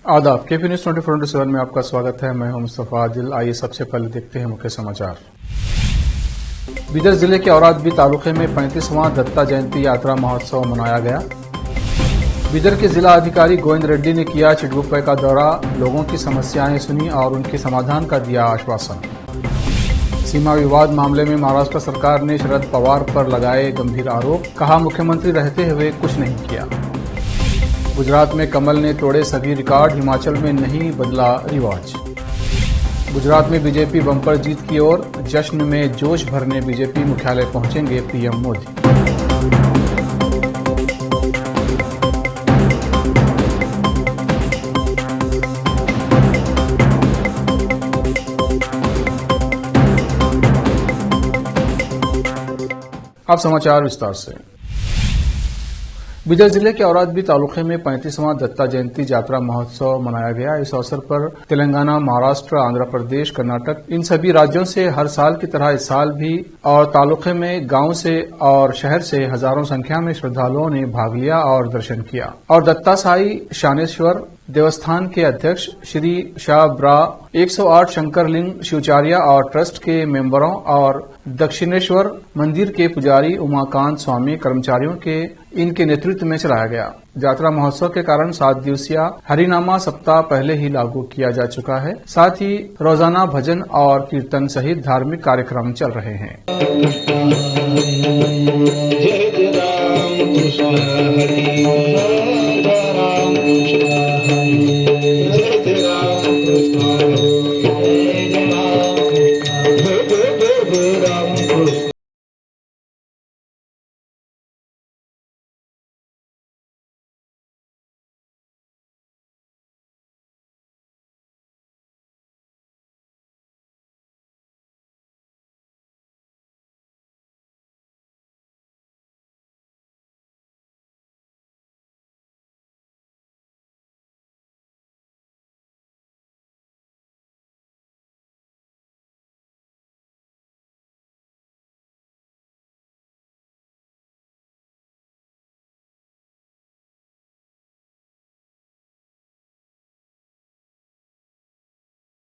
आदाब KP news 24/7 में आपका स्वागत है। मैं हूं मुस्तफा आदिल। आइए सबसे पहले देखते हैं मुख्य समाचार। बीदर जिले के औरादबी तालुके में 35वां दत्ता जयंती यात्रा महोत्सव मनाया गया। बीदर के जिला अधिकारी गोविंद रेड्डी ने किया चिटगुप्पे का दौरा, लोगों की समस्याएं सुनी और उनके समाधान का दिया आश्वासन। सीमा विवाद मामले में महाराष्ट्र सरकार ने शरद पवार पर लगाए गंभीर आरोप, कहा मुख्यमंत्री रहते हुए कुछ नहीं किया। गुजरात में कमल ने तोड़े सभी रिकॉर्ड, हिमाचल में नहीं बदला रिवाज। गुजरात में बीजेपी बम्पर जीत की ओर, जश्न में जोश भरने बीजेपी मुख्यालय पहुंचेंगे पीएम मोदी। अब समाचार विस्तार से। बीदर जिले के औरादबी तालुके में 35वां दत्ता जयंती यात्रा महोत्सव मनाया गया। इस अवसर पर तेलंगाना, महाराष्ट्र, आंध्र प्रदेश, कर्नाटक इन सभी राज्यों से हर साल की तरह इस साल भी और तालुके में गांव से और शहर से हजारों संख्या में श्रद्धालुओं ने भाग लिया और दर्शन किया। और दत्ता साई शानेश्वर देवस्थान के अध्यक्ष श्री शाह ब्रा, 108 शंकरलिंग शिवचार्या और ट्रस्ट के मेंबरों और दक्षिणेश्वर मंदिर के पुजारी उमाकांत स्वामी कर्मचारियों के इनके नेतृत्व में चलाया गया। यात्रा महोत्सव के कारण 7 दिवसीय हरिनामा सप्ताह पहले ही लागू किया जा चुका है। साथ ही रोजाना भजन और कीर्तन सहित धार्मिक कार्यक्रम चल रहे हैं।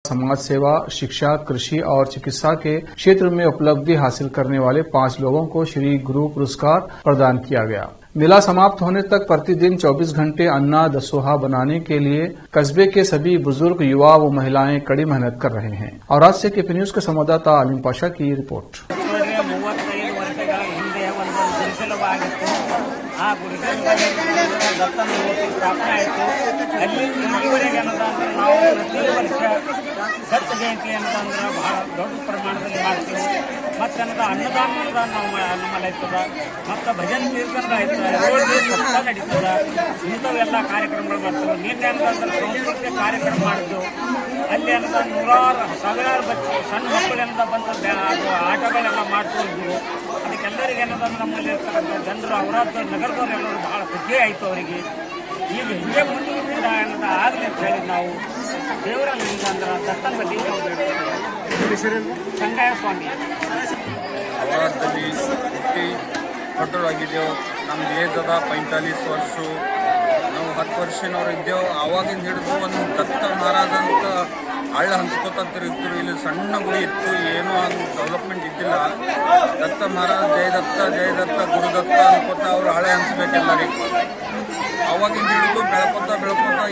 समाज सेवा, शिक्षा, कृषि और चिकित्सा के क्षेत्र में उपलब्धि हासिल करने वाले 5 लोगों को श्री गुरु पुरस्कार प्रदान किया गया। मेला समाप्त होने तक प्रतिदिन 24 घंटे अन्ना दसोहा बनाने के लिए कस्बे के सभी बुजुर्ग, युवा व महिलाएं कड़ी मेहनत कर रहे हैं। और आज से केपी न्यूज के संवाददाता आलिम पाशा की रिपोर्ट। ಆ ಗುಡಿಸಲುಗಳಲ್ಲಿ ದತ್ತನ ಮೂರ್ತಿ ಸ್ಥಾಪನೆ ಆಯಿತು. ಅಲ್ಲಿ ಇಲ್ಲಿವರೆಗೆ ಅನ್ನೋದಂದ್ರೆ ನಾವು ಪ್ರತಿ ವರ್ಷ ದತ್ತ ಜಯಂತಿ ಅನ್ನೋದಂದ್ರೆ ಬಹಳ ದೊಡ್ಡ ಪ್ರಮಾಣದಲ್ಲಿ ಮಾಡ್ತೀವಿ. ಮತ್ತು ಅನ್ನದಾನ ನಾವು ನಮ್ಮಲ್ಲಿ ಆಯ್ತದ, ಮತ್ತು ಭಜನೆ ಕೀರ್ತನ ಆಯ್ತದ, ರೋಡ್ಗೆ ಸಪ್ತಾಹ ನಡೀತದ. ಇಂಥವೆಲ್ಲ ಕಾರ್ಯಕ್ರಮಗಳು ಮಾಡ್ತೀವಿ. ನಿನ್ನೆ ಅನ್ನೋದಂದ್ರೆ ಸಾಂಸ್ಕೃತಿಕ ಕಾರ್ಯಕ್ರಮ ಮಾಡಿದ್ದೆವು. ಅಲ್ಲಿ ಅನ್ನೋದ ನೂರಾರು ಸಾವಿರಾರು ಸಣ್ಣ ಮಕ್ಕಳಿಂದ ಬಂದ ಅದು ಆಟಗಳೆಲ್ಲ ಮಾಡ್ಕೊಂಡಿದ್ವು. ಅದಕ್ಕೆಲ್ಲರಿಗೆ ಏನದಂದ್ರೆ ನಮ್ಮಲ್ಲಿ ಇರ್ತಕ್ಕಂಥ ಜನರು ಅವರದ್ದು ನಗರದವರೆಲ್ಲರೂ ಬಹಳ ಖುಷಿ ಆಯಿತು ಅವರಿಗೆ. ಈಗ ಹಿಂಗೆ ಮುಂದೆ ಕೂಡ ಅನ್ನೋದು ಆಗಲಿ ಅಂತ ಹೇಳಿ ನಾವು ದೇವರಲ್ಲಿ ಅಂದ್ರೆ ದತ್ತನ ಬಲ್ಲಿ ಸಂಗಾಯ ಸ್ವಾಮಿ ಅವರದಲ್ಲಿ ಹುಟ್ಟಿ ದೊಡ್ಡವರಾಗಿದ್ದೆವು. ನಮ್ದು ಏಜ್ ಅದ 45 ವರ್ಷ. ನಾವು 10 ವರ್ಷನವ್ರು ಇದ್ದೆವು. ಆವಾಗಿಂದ ಹಿಡಿದು ಒಂದು ದತ್ತ ಮಹಾರಾಜ ಅಂತ ಹಳ್ಳ ಹಂಚ್ಕೋತಿದ್ರು. ಇಲ್ಲಿ ಸಣ್ಣ ಗುಡಿ ಇತ್ತು, ಏನೂ ಹಂಗೆ ಡೆವಲಪ್ಮೆಂಟ್ ಇದ್ದಿಲ್ಲ. ದತ್ತ ಮಹಾರಾಜ ಜಯದತ್ತ ಜಯದತ್ತ ಗುರುದತ್ತ ಅನ್ಕೋತ ಅವ್ರು ಹಳೆ ಹಂಚ್ಬೇಕೆಲ್ಲರಿಗೆ. ಅವಾಗಿಂದ ಹಿಡಿದು ಬೆಳ್ಕೋತ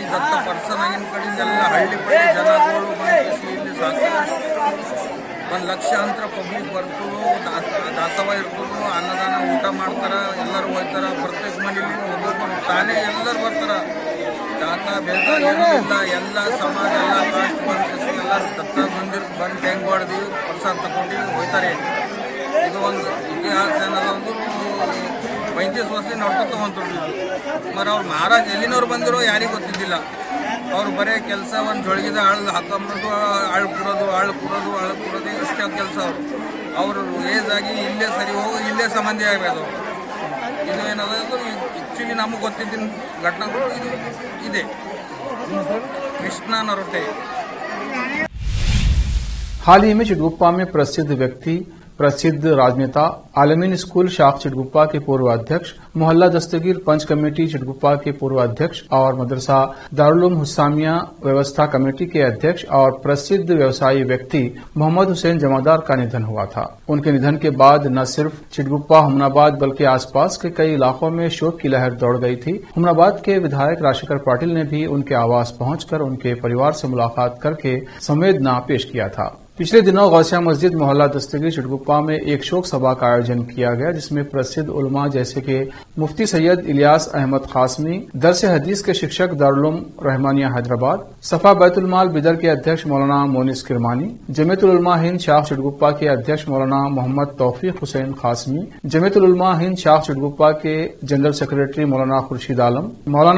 ಈ ದತ್ತ ಪರ್ಸನ್ ಆಗಿನ ಕಡೆಯಿಂದೆಲ್ಲ ಹಳ್ಳಿ ಪಳ್ಳಿ ಜನಗಳು ಬಂದು ಇಲ್ಲಿ ಸಾಕಷ್ಟು 1 ಲಕ್ಷಾಂತರ ಪಬ್ಲಿಕ್ ಬರ್ತರು. ದಾಸವ ಇರ್ತರು, ಅನ್ನದಾನ ಊಟ ಮಾಡ್ತಾರೆ, ಎಲ್ಲರೂ ಹೋಗ್ತಾರೆ. ಪ್ರತ್ಯೇಕ ಮನೇಲಿ ಒಬ್ಬೊಬ್ಬರು ತಾನೇ ಎಲ್ಲರೂ ಬರ್ತಾರೆ. ಜಾತ ಭೇದ ಏನೂ ಇಲ್ಲ. ಎಲ್ಲ ಸಮಾಜ ಎಲ್ಲ ಕಾಸ್ಟ್ ಬಂದು ಎಲ್ಲರೂ ದತ್ತ ಮಂದಿರಕ್ಕೆ ಬಂದು ಹೆಂಗೆ ಹೊಡೆದು ಪ್ರಸಾದ ತಗೊಂಡು ಹೋಗ್ತಾರೆ. ಇದು ಒಂದು ಇತಿಹಾಸ ಅನ್ನೋದೊಂದು 35 ವರ್ಷದಿಂದ ನೋಡ್ಕೊತ ಹೊಂಟಿದ್ರು. మరి ಅವ್ರು ಮಹಾರಾಜ್ ಎಲ್ಲಿನವ್ರು ಬಂದಿರೋ ಯಾರಿಗೂ ಗೊತ್ತಿದ್ದಿಲ್ಲ. ಅವ್ರು ಬರೀ ಕೆಲಸ ಒಂದು ಜೊಳಗಿದ ಆಳು ಹಾಕೊಂಬಿಟ್ಟು ಆಳು ಕುಡೋದು ಇಷ್ಟೇ ಕೆಲಸ. ಅವರು ಏಜ್ ಆಗಿ ಇಲ್ಲೇ ಸರಿ ಹೋಗಿ ಇಲ್ಲೇ ಸಂಬಂಧಿ ಆಗಬೇಕು. ಇದು ಏನದ ಆ್ಯಕ್ಚುಲಿ ನಮಗೆ ಗೊತ್ತಿದ್ದ ಘಟನೆಗಳು ಇದು ಇದೆ. कृष्णा नरोटे। हाल ही में चिटगुप्पा में प्रसिद्ध व्यक्ति प्रसिद्ध राजनेता आलमीन स्कूल शाख चिटगुप्पा के पूर्व अध्यक्ष, मोहल्ला दस्तगीर पंच कमेटी चिटगुप्पा के पूर्व अध्यक्ष और मदरसा दारुल उलूम हुस्सामिया व्यवस्था कमेटी के अध्यक्ष और प्रसिद्ध व्यवसायी व्यक्ति मोहम्मद हुसैन जमादार का निधन हुआ था। उनके निधन के बाद न सिर्फ चिटगुप्पा हुमनाबाद बल्कि आसपास के कई इलाकों में शोक की लहर दौड़ गई थी। हुमनाबाद के विधायक राजशेखर पाटिल ने भी उनके आवास पहुंचकर उनके परिवार से मुलाकात करके संवेदना पेश किया था। पिछले दिनों गौसिया मस्जिद मोहल्ला दस्तगीर चिटगुप्पा में एक शोक सभा का आयोजन किया गया, जिसमें प्रसिद्ध उलमा जैसे कि मुफ्ती सैयद इलियास अहमद खासमी, दरस हदीस के शिक्षक दारुल उलूम रहमानिया हैदराबाद, सफा बैतुल माल बिदर के अध्यक्ष मौलाना मोनिस किरमानी, जमीयतुल उलमा हिंद शाख चिटगुप्पा के अध्यक्ष मौलाना मोहम्मद तौफीक हुसैन खासमी, जमीयतुल उलमा हिंद शाख चिटगुप्पा के जनरल सेक्रेटरी मौलाना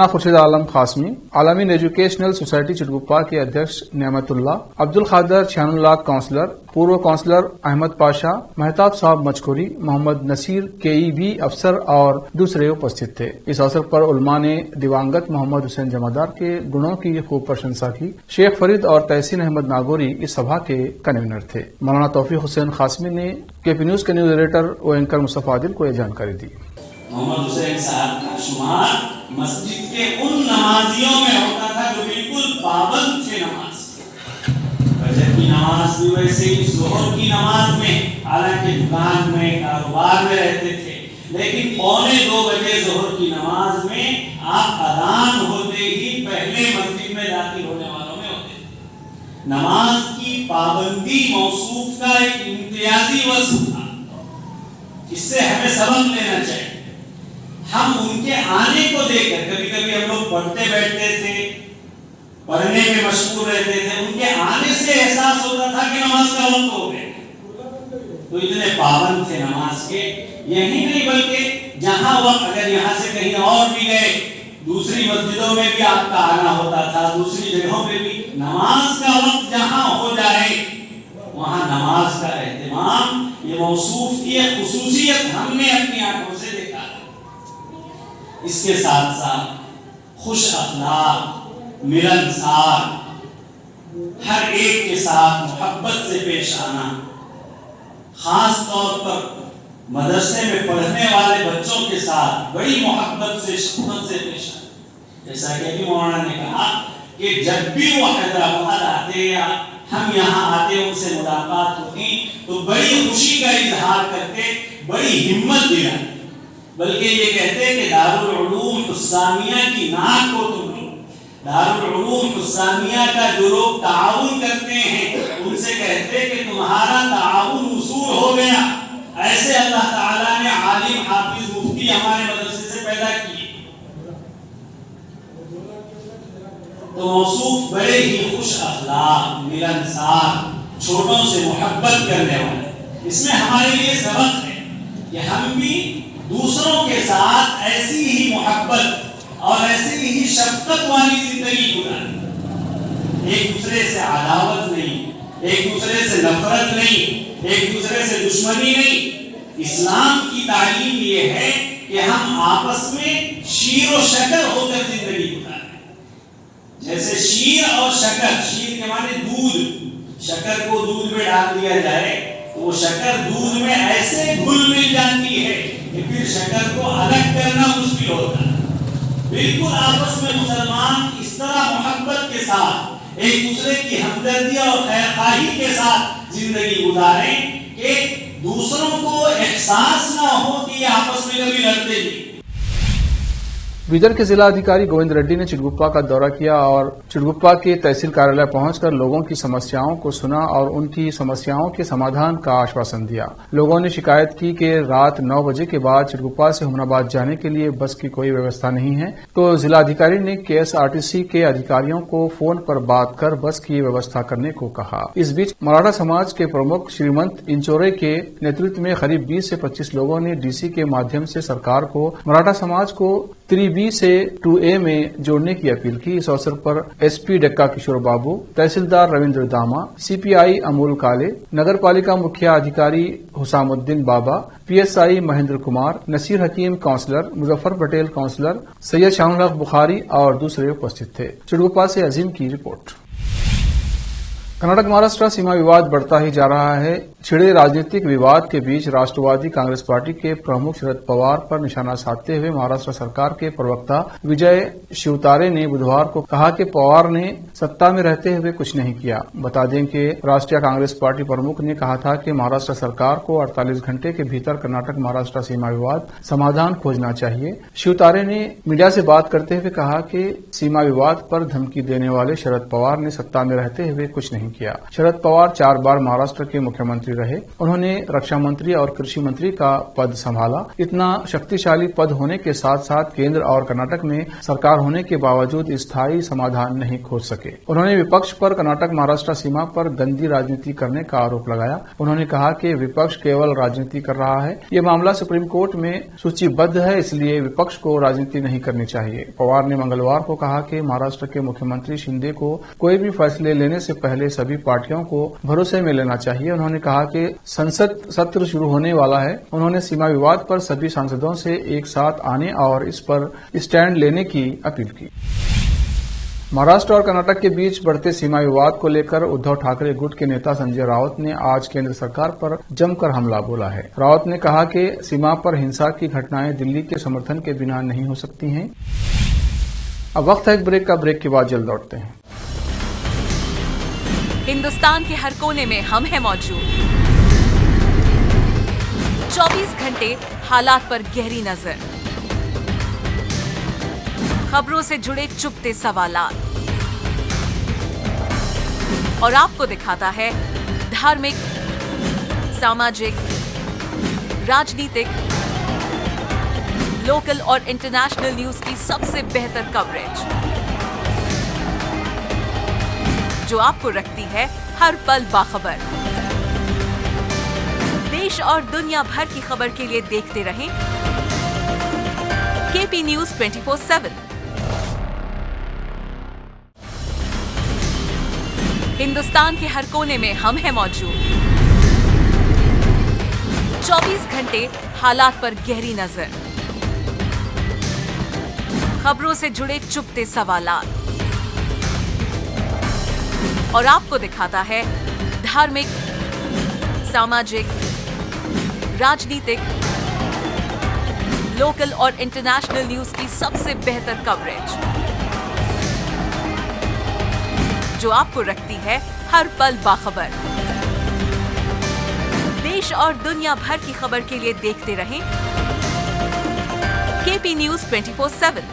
खुर्शीद आलम खासमी, आलमीन एजुकेशनल सोसाइटी चिटगुप्पा के अध्यक्ष नेमतुल्ला, अब्दुल खादर छियानुल्लाह काउंसलर, पूर्व काउंसलर अहमद पाशा, महताब साहब मचकुरी, मोहम्मद नसीर केईबी अफसर और दूसरे उपस्थित थे। इस अवसर पर उलमा ने दिवंगत मोहम्मद हुसैन जमादार के गुणों की खूब प्रशंसा की। शेख फरीद और तहसीन अहमद नागौरी इस सभा के कन्वीनर थे। मौलाना तौफीक हुसैन खासमी ने केपी न्यूज के न्यूज एडिटर व एंकर मुस्तफा आदिल को यह जानकारी दी। मोहम्मद हुसैन साहब का शुमार मस्जिद के उन नमाजियों में होता था जो बिल्कुल पाबंद थे नमाज फजर की नमाज भी वैसे ही, जोहर की नमाज में, हालांकि दुकान में कारोबार में रहते थे, लेकिन 1:45 बजे जोहर की नमाज में आप अजान होते ही पहले मस्जिद में दाखिल होने वालों में होते थे। नमाज की पाबंदी मौसूफ का एक इम्तियाजी वस्फ था, इससे हमें सबक लेना चाहिए। हम उनके आने को देखकर कभी कभी हम लोग पढ़ते बैठते थे, पढ़ने में मशगूल रहते थे, उनके आने से एहसास होता था कि नमाज का वक्त हो गया। तो इतने पाबंद थे नमाज के। यही नहीं बल्कि जहां वक्त, अगर यहाँ से कहीं और भी गए, दूसरी मस्जिदों में भी आपका आना होता था, दूसरी जगहों पे भी नमाज का वक्त जहां हो जाए वहां नमाज का एहतमाम, ये मौसूफ की खुसूसियत हमने अपनी आंखों से देखा। इसके साथ साथ खुश अखलाक, मिलनसार, हर एक के साथ मोहब्बत से पेश आना, खास तौर पर मदरसे में पढ़ने वाले बच्चों के साथ बड़ी मोहब्बत से, शफ़क़त से पेश आना। जैसा कि अभी मौलाना ने कहा कि जब भी वो हैदराबाद आते या हम यहाँ आते, उनसे मुलाकात होती तो बड़ी खुशी का इजहार करते, बड़ी हिम्मत दिलाते, बल्कि ये कहते कि दारुल उलूम हुस्सामिया की नाक को तुम लो। दारुल उलूम हुस्सामिया का जो लोग ताउन करते हैं उनसे कहते कि तुम्हारा ताउन उसूल हो गया। ऐसे अल्लाह ताला ने आलिम हाफिज मुफ्ती हमारे मदरसे से पैदा किए। तो मौसूफ बड़े ही खुश अखलाक, मिलनसार, छोटों से मोहब्बत करने वाले। इसमें हमारे लिए सबक है कि हम भी दूसरों के साथ ऐसी ही मोहब्बत और ऐसी ही शफकत वाली जिंदगी गुजारें। एक दूसरे से अदावत नहीं, एक दूसरे से नफरत नहीं, एक दूसरे से दुश्मनी नहीं। इस्लाम की तालीम ये है कि हम आपस में शीर और शक्कर होकर जिंदगी गुजारें। जैसे शीर और शक्कर, शीर के माने दूध, शक्कर को दूध में डाल दिया जाए तो वो शक्कर दूध में ऐसे घुल मिल जाती है कि फिर शक्कर को अलग करना मुश्किल होता है। बिल्कुल आपस में मुसलमान इस तरह मोहब्बत के साथ, एक दूसरे की हमदर्दी और खैरखाही के साथ जिंदगी गुजारें कि दूसरों को एहसास ना हो कि ये आपस में कभी लड़ते नहीं। बिदर के जिला अधिकारी गोविंद रेड्डी ने चिटगुप्पा का दौरा किया और चिटगुप्पा के तहसील कार्यालय पहुंचकर लोगों की समस्याओं को सुना और उनकी समस्याओं के समाधान का आश्वासन दिया। लोगों ने शिकायत की कि रात 9 बजे के बाद चिटगुप्पा से हुमनाबाद जाने के लिए बस की कोई व्यवस्था नहीं है, तो जिला अधिकारी ने KSRTC के अधिकारियों को फोन पर बात कर बस की व्यवस्था करने को कहा। इस बीच मराठा समाज के प्रमुख श्रीमंत इंचोरे के नेतृत्व में करीब 20 से 25 लोगों ने DC के माध्यम से सरकार को मराठा समाज को 3B से 2A में जोड़ने की अपील की। इस अवसर पर SP डक्का किशोर बाबू, तहसीलदार रविंद्र दामा, CPI अमूल काले, नगर पालिका मुखिया अधिकारी हुसामुद्दीन बाबा, PSI महेंद्र कुमार, नसीर हकीम काउंसलर, मुजफ्फर पटेल काउंसलर, सैयद शानुल हक बुखारी और दूसरे उपस्थित थे। चिटगुप्पा से अजीम की रिपोर्ट। कर्नाटक महाराष्ट्र सीमा विवाद बढ़ता ही जा रहा है। छिड़े राजनीतिक विवाद के बीच राष्ट्रवादी कांग्रेस पार्टी के प्रमुख शरद पवार पर निशाना साधते हुए महाराष्ट्र सरकार के प्रवक्ता विजय शिवतारे ने बुधवार को कहा कि पवार ने सत्ता में रहते हुए कुछ नहीं किया। बता दें कि राष्ट्रीय कांग्रेस पार्टी प्रमुख ने कहा था कि महाराष्ट्र सरकार को 48 घंटे के भीतर कर्नाटक महाराष्ट्र सीमा विवाद समाधान खोजना चाहिए। शिवतारे ने मीडिया से बात करते हुए कहा कि सीमा विवाद पर धमकी देने वाले शरद पवार ने सत्ता में रहते हुए कुछ नहीं किया। शरद पवार 4 बार महाराष्ट्र के मुख्यमंत्री रहे। उन्होंने रक्षा मंत्री और कृषि मंत्री का पद संभाला। इतना शक्तिशाली पद होने के साथ साथ केंद्र और कर्नाटक में सरकार होने के बावजूद स्थायी समाधान नहीं खोज सके। उन्होंने विपक्ष पर कर्नाटक महाराष्ट्र सीमा पर गंदी राजनीति करने का आरोप लगाया। उन्होंने कहा कि विपक्ष केवल राजनीति कर रहा है। ये मामला सुप्रीम कोर्ट में सूचीबद्ध है, इसलिए विपक्ष को राजनीति नहीं करनी चाहिए। पवार ने मंगलवार को कहा कि महाराष्ट्र के मुख्यमंत्री शिंदे को कोई भी फैसले लेने से पहले सभी पार्टियों को भरोसे में लेना चाहिए। उन्होंने कहा कि संसद सत्र शुरू होने वाला है। उन्होंने सीमा विवाद पर सभी सांसदों से एक साथ आने और इस पर स्टैंड लेने की अपील की। महाराष्ट्र और कर्नाटक के बीच बढ़ते सीमा विवाद को लेकर उद्धव ठाकरे गुट के नेता संजय राउत ने आज केंद्र सरकार पर जमकर हमला बोला है। राउत ने कहा कि सीमा पर हिंसा की घटनाएं दिल्ली के समर्थन के बिना नहीं हो सकती हैं। अब वक्त है एक ब्रेक का। ब्रेक के बाद जल्द लौटते हैं। हिंदुस्तान के हर कोने में हम हैं मौजूद। 24 घंटे हालात पर गहरी नजर, खबरों से जुड़े चुपते सवालात और आपको दिखाता है धार्मिक, सामाजिक, राजनीतिक, लोकल और इंटरनेशनल न्यूज की सबसे बेहतर कवरेज जो आपको रखती है हर पल बाखबर। देश और दुनिया भर की खबर के लिए देखते रहें केपी न्यूज 24/7। हिंदुस्तान के हर कोने में हम हैं मौजूद। 24 घंटे हालात पर गहरी नजर, खबरों से जुड़े चुपते सवालात और आपको दिखाता है धार्मिक, सामाजिक, राजनीतिक, लोकल और इंटरनेशनल न्यूज की सबसे बेहतर कवरेज जो आपको रखती है हर पल बाखबर। देश और दुनिया भर की खबर के लिए देखते रहें केपी न्यूज 24/7।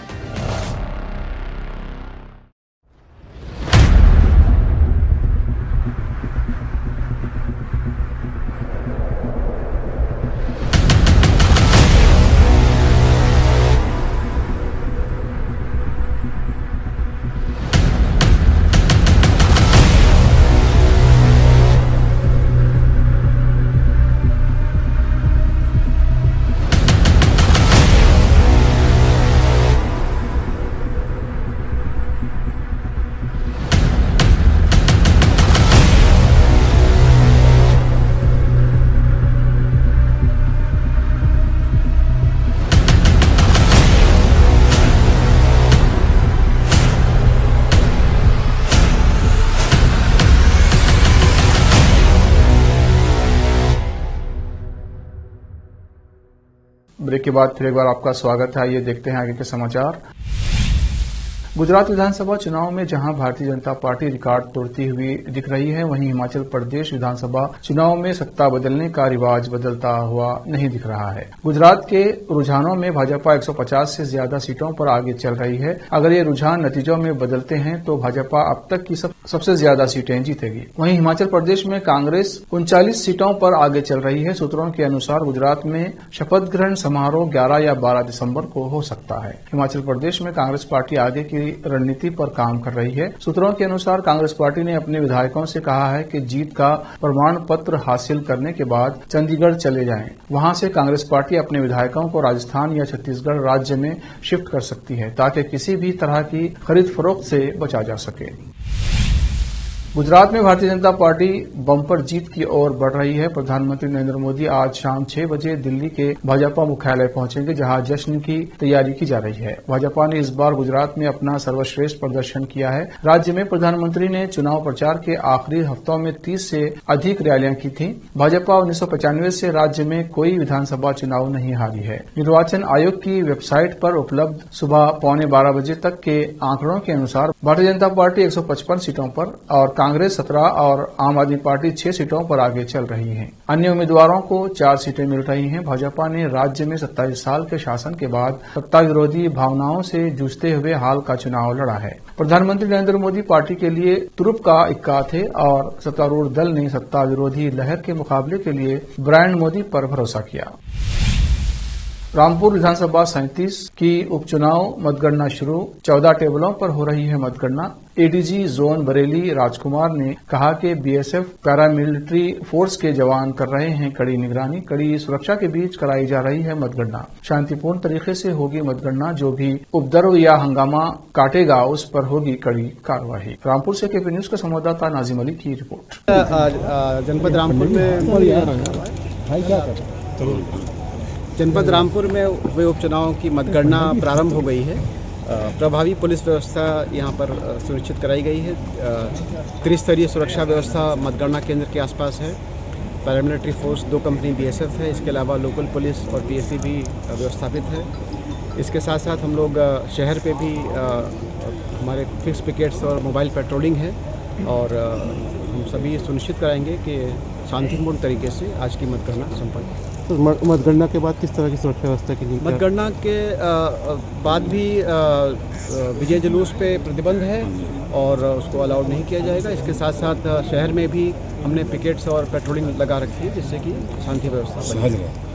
ब्रेक के बाद फिर एक बार आपका स्वागत है। आइए देखते हैं आगे के समाचार। गुजरात विधानसभा चुनाव में जहां भारतीय जनता पार्टी रिकॉर्ड तोड़ती हुई दिख रही है, वहीं हिमाचल प्रदेश विधानसभा चुनाव में सत्ता बदलने का रिवाज बदलता हुआ नहीं दिख रहा है। गुजरात के रुझानों में भाजपा 150 से ज्यादा सीटों पर आगे चल रही है। अगर ये रुझान नतीजों में बदलते हैं तो भाजपा अब तक की सबसे ज्यादा सीटें जीतेगी। वहीं हिमाचल प्रदेश में कांग्रेस 39 सीटों पर आगे चल रही है। सूत्रों के अनुसार गुजरात में शपथ ग्रहण समारोह 11 या 12 दिसंबर को हो सकता है। हिमाचल प्रदेश में कांग्रेस पार्टी आगे की रणनीति पर काम कर रही है। सूत्रों के अनुसार कांग्रेस पार्टी ने अपने विधायकों से कहा है कि जीत का प्रमाण पत्र हासिल करने के बाद चंडीगढ़ चले जाएं। वहां से कांग्रेस पार्टी अपने विधायकों को राजस्थान या छत्तीसगढ़ राज्य में शिफ्ट कर सकती है ताकि किसी भी तरह की खरीद फरोख्त से बचा जा सके। गुजरात में भारतीय जनता पार्टी बम्पर जीत की ओर बढ़ रही है। प्रधानमंत्री नरेंद्र मोदी आज शाम 6 बजे दिल्ली के भाजपा मुख्यालय पहुंचेंगे, जहां जश्न की तैयारी की जा रही है। भाजपा ने इस बार गुजरात में अपना सर्वश्रेष्ठ प्रदर्शन किया है। राज्य में प्रधानमंत्री ने चुनाव प्रचार के आखिरी हफ्तों में 30 से अधिक रैलियां की थी। भाजपा 1995 से राज्य में कोई विधानसभा चुनाव नहीं हारी है। निर्वाचन आयोग की वेबसाइट पर उपलब्ध सुबह 11:15 बजे तक के आंकड़ों के अनुसार भारतीय जनता पार्टी 155 सीटों पर और कांग्रेस 17 और आम आदमी पार्टी 6 सीटों पर आगे चल रही है। अन्य उम्मीदवारों को 4 सीटें मिल रही हैं। भाजपा ने राज्य में 27 साल के शासन के बाद सत्ता विरोधी भावनाओं से जूझते हुए हाल का चुनाव लड़ा है। प्रधानमंत्री नरेंद्र मोदी पार्टी के लिए तुरुप का इक्का थे और सत्तारूढ़ दल ने सत्ता विरोधी लहर के मुकाबले के लिए ब्रांड मोदी पर भरोसा किया। रामपुर विधानसभा 37 की उपचुनाव मतगणना शुरू। 14 टेबलों पर हो रही है मतगणना। एडीजी जोन बरेली राजकुमार ने कहा कि बीएसएफ पैरामिलिट्री फोर्स के जवान कर रहे हैं कड़ी निगरानी। कड़ी सुरक्षा के बीच कराई जा रही है मतगणना। शांतिपूर्ण तरीके से होगी मतगणना। जो भी उपद्रव या हंगामा काटेगा उस पर होगी कड़ी कार्रवाई। रामपुर से केपी न्यूज का संवाददाता नाजिम अली की रिपोर्ट। जनपद रामपुर में हुए उपचुनाव की मतगणना प्रारंभ हो गई है। प्रभावी पुलिस व्यवस्था यहाँ पर सुनिश्चित कराई गई है। त्रिस्तरीय सुरक्षा व्यवस्था मतगणना केंद्र के आसपास है। पैरामिलिट्री फोर्स 2 कंपनी बीएसएफ है। इसके अलावा लोकल पुलिस और पीएससी भी व्यवस्थापित है। इसके साथ साथ हम लोग शहर पे भी हमारे फिक्स पिकेट्स और मोबाइल पेट्रोलिंग है और हम सभी सुनिश्चित कराएंगे कि शांतिपूर्ण तरीके से आज की मतगणना संपन्न हो। तो मतगणना के बाद किस तरह की सुरक्षा व्यवस्था की? मतगणना के बाद भी विजय जुलूस पे प्रतिबंध है और उसको अलाउड नहीं किया जाएगा। इसके साथ साथ शहर में भी हमने पिकेट्स और पेट्रोलिंग लगा रखी है जिससे कि शांति व्यवस्था बनी रहे।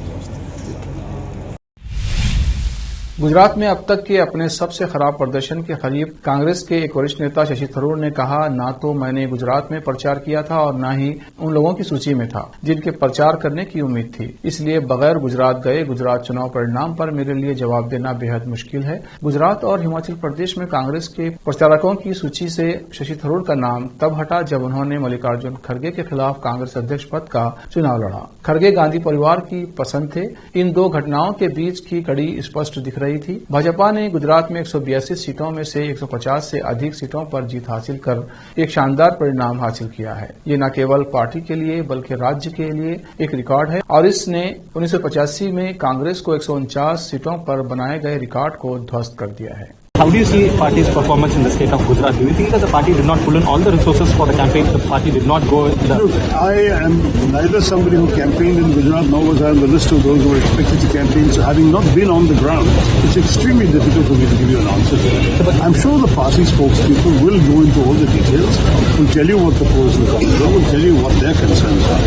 गुजरात में अब तक के अपने सबसे खराब प्रदर्शन के करीब कांग्रेस के एक वरिष्ठ नेता शशि थरूर ने कहा, ना तो मैंने गुजरात में प्रचार किया था और न ही उन लोगों की सूची में था जिनके प्रचार करने की उम्मीद थी। इसलिए बगैर गुजरात गए गुजरात चुनाव परिणाम पर मेरे लिए जवाब देना बेहद मुश्किल है। गुजरात और हिमाचल प्रदेश में कांग्रेस के प्रचारकों की सूची से शशि थरूर का नाम तब हटा जब उन्होंने मल्लिकार्जुन खड़गे के खिलाफ कांग्रेस अध्यक्ष पद का चुनाव लड़ा। खड़गे गांधी परिवार की पसंद थे। इन 2 घटनाओं के बीच की कड़ी स्पष्ट दिख रही थी। भाजपा ने गुजरात में 182 सीटों में से 150 से अधिक सीटों पर जीत हासिल कर एक शानदार परिणाम हासिल किया है। ये न केवल पार्टी के लिए बल्कि राज्य के लिए एक रिकॉर्ड है और इसने 1985 में कांग्रेस को 149 सीटों पर बनाए गए रिकॉर्ड को ध्वस्त कर दिया है। How do you see party's performance in the state of Gujarat? Do you think that the party did not pull in all the resources for the campaign? The party did not go in the... Look, I am neither somebody who campaigned in Gujarat nor was I on the list of those who were expected to campaign. So having not been on the ground, it's extremely difficult for me to give you an answer to that. But I'm sure the party spokespeople will go into all the details, will tell you what the pros and cons are, will tell you what their concerns are.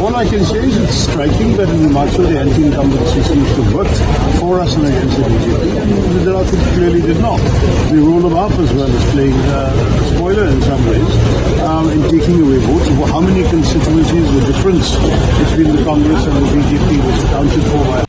All I can say is it's striking that in Himachal the anti-incumbency seems to have worked for us and against the BJP, and Gujarat clearly did not. The role of AAP as well is playing a spoiler in some ways in taking away votes. How many constituencies, the difference between the Congress and the BJP was accounted for by...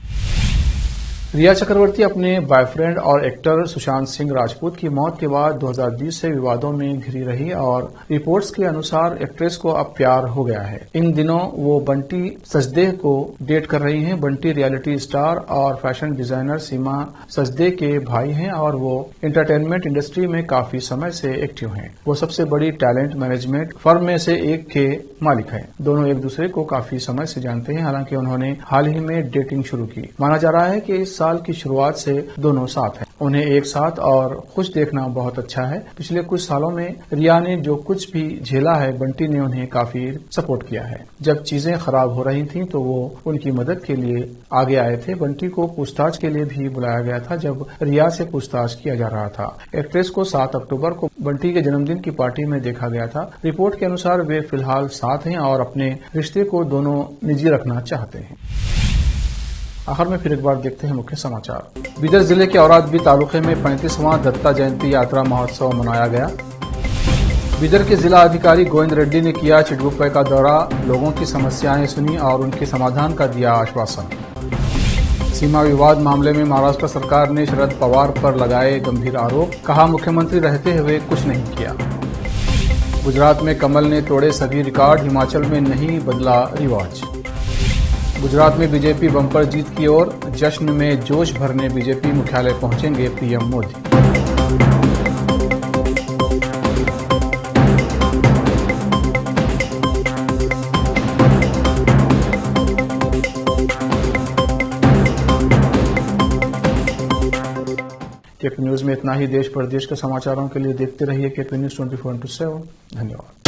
रिया चक्रवर्ती अपने boyfriend और actor Sushant Singh Rajput की मौत के बाद 2020 से विवादों में घिरी रही और रिपोर्ट्स के अनुसार एक्ट्रेस को अब प्यार हो गया है। इन दिनों वो बंटी सचदेह को डेट कर रही हैं। बंटी रियलिटी स्टार और फैशन डिजाइनर सीमा सचदेह के भाई हैं और वो एंटरटेनमेंट इंडस्ट्री में काफी समय से एक्टिव हैं। वो सबसे बड़ी टैलेंट मैनेजमेंट फर्म में से एक के मालिक हैं। दोनों एक दूसरे को काफी समय से जानते हैं। हालांकि उन्होंने हाल ही में डेटिंग शुरू की। माना जा रहा है कि इस साल की शुरुआत से दोनों साथ हैं। उन्हें एक साथ और खुश देखना बहुत अच्छा है। पिछले कुछ सालों में रिया ने जो कुछ भी झेला है, बंटी ने उन्हें काफी सपोर्ट किया है। जब चीजें खराब हो रही थीं तो वो उनकी मदद के लिए आगे आए थे। बंटी को पूछताछ के लिए भी बुलाया गया था जब रिया से पूछताछ किया जा रहा था। एक्ट्रेस को 7 अक्टूबर को बंटी के जन्मदिन की पार्टी में देखा गया था। रिपोर्ट के अनुसार वे फिलहाल साथ हैं और अपने रिश्ते को दोनों निजी रखना चाहते हैं। आखिर में फिर एक बार देखते हैं मुख्य समाचार। बीदर जिले के औरादबी तालुके में 35वां दत्ता जयंती यात्रा महोत्सव मनाया गया। बीदर के जिला अधिकारी गोविंद रेड्डी ने किया चिटगुप्पे का दौरा, लोगों की समस्याएं सुनी और उनके समाधान का दिया आश्वासन। सीमा विवाद मामले में महाराष्ट्र सरकार ने शरद पवार पर लगाए गंभीर आरोप, कहा मुख्यमंत्री रहते हुए कुछ नहीं किया। गुजरात में कमल ने तोड़े सभी रिकॉर्ड, हिमाचल में नहीं बदला रिवाज। गुजरात में बीजेपी बम्पर जीत की ओर, जश्न में जोश भरने बीजेपी मुख्यालय पहुंचेंगे पीएम मोदी। केपी न्यूज में इतना ही। देश प्रदेश के समाचारों के लिए देखते रहिए केपी न्यूज 24/7। धन्यवाद।